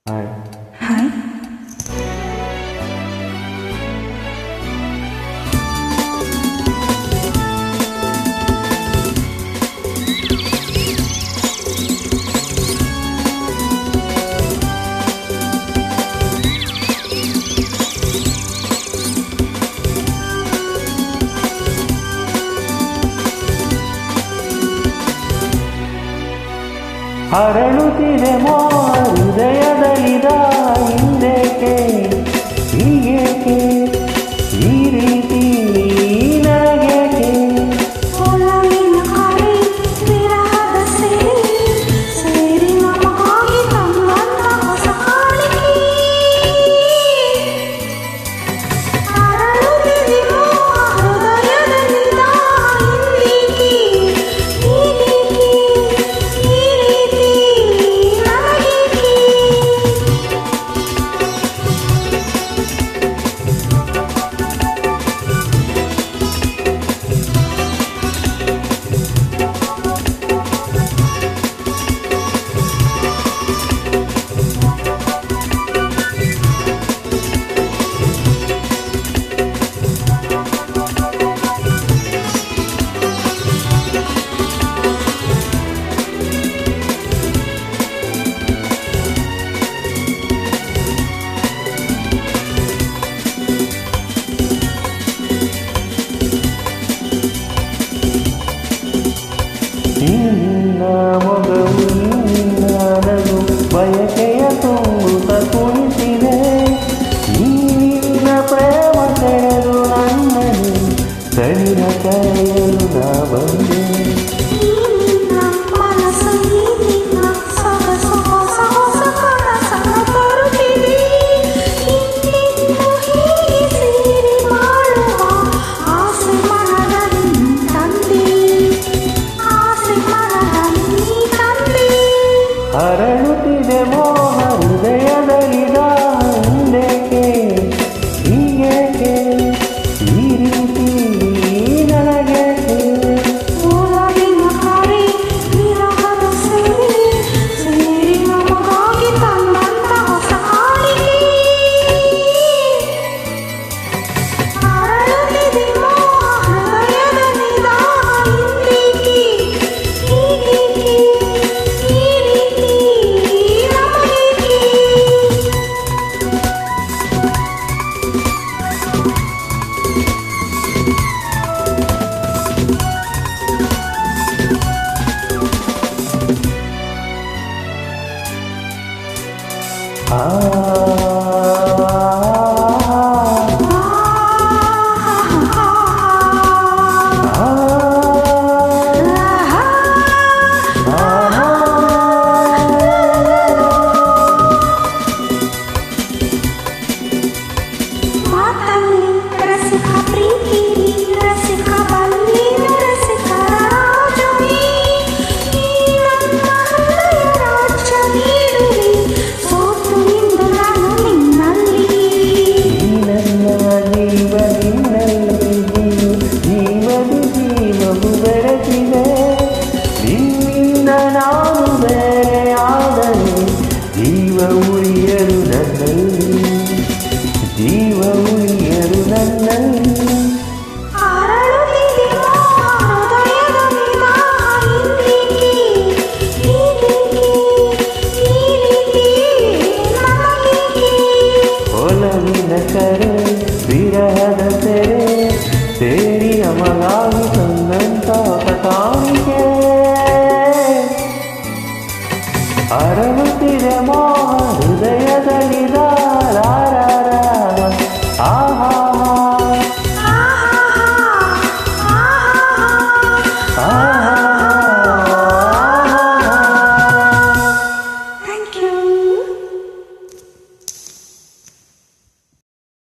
Hi. Hi. ಅರಳುತ್ತಿದೆ ಹೃದಯದಲ್ಲಿದ ಹಿಂದೇಕೆ ಹೀಗೇಕೆ ಈ ರೀತಿ ನನಗೇಕೆ ಒಲವಿನ ಕರೆ ವಿರಹದ ಸೇರಿ ನಮಗಾಗಿ ತಮ್ಮಂತ ಹೊಸ ಕಾಣಿಕೆ ಅರಳುತ್ತಿದೆ ಹೃದಯದಲ್ಲಿದ ಹಿಂದೇಕೆ ಹೀಗೇಕೆ ಈ ರೀತಿ ನನಗೇಕೆ ನಿನ್ನ ಮೊಗವು ನಿನ್ನ ನಗು ಬಯಕೆಯ ತುಂಬುತ್ತ ಕುಣಿಸಿದೆ ನಿನ್ನ ಪ್ರೇಮ ಸೆಳೆದು ನನ್ನನ್ನು ಸರಿನ ಕರೆಯಲು ನಾ ಬಂದೆ ಅರಳುತ್ತಿದೆ ಮೋಹ ಹೃದಯದಲ್ಲಿದ ಹಿಂದೇಕೆ ಹೀಗೇಕೆ ಈ ರೀತಿ ನನಗೇಕೆ ಒಲವಿನ ಕರೆ ವಿರಹದ ಸೇರಿ ನಮಗಾಗಿ ತನ್ನಂತ ಹೊಸ ಕಾಣಿಕೆ ಅರಳುತ್ತಿದೆ ಮೋಹ ಹೃದಯದಲ್ಲಿದ ಹಿಂದೇಕೆ ಹೀಗೇಕೆ ಈ ರೀತಿ ನಮಗೇಕೆ ಮಾತಲ್ಲಿ ರಸಿಕ ಪ್ರೀತಿ ರಸಿಕ ಬಲ್ಲಿ ರಸಿಕ ರಾಜವೇ ನನ್ನ ಹೃದಯ ರಾಜ್ಯ ನೀಡುವೆ ಸೋತು ನಿಂದು ನಾನು ನಿನ್ನಲ್ಲಿ ನನ್ನ ಜೀವ ನಿನ್ನಲ್ಲಿ ಜೀವದಿ ಜೀವವು ಬೆಳೆಸಿದೆ ನಿನ್ನಿಂದ ನಾನು ಬೇರೆ ಆದರೆ ಜೀವವು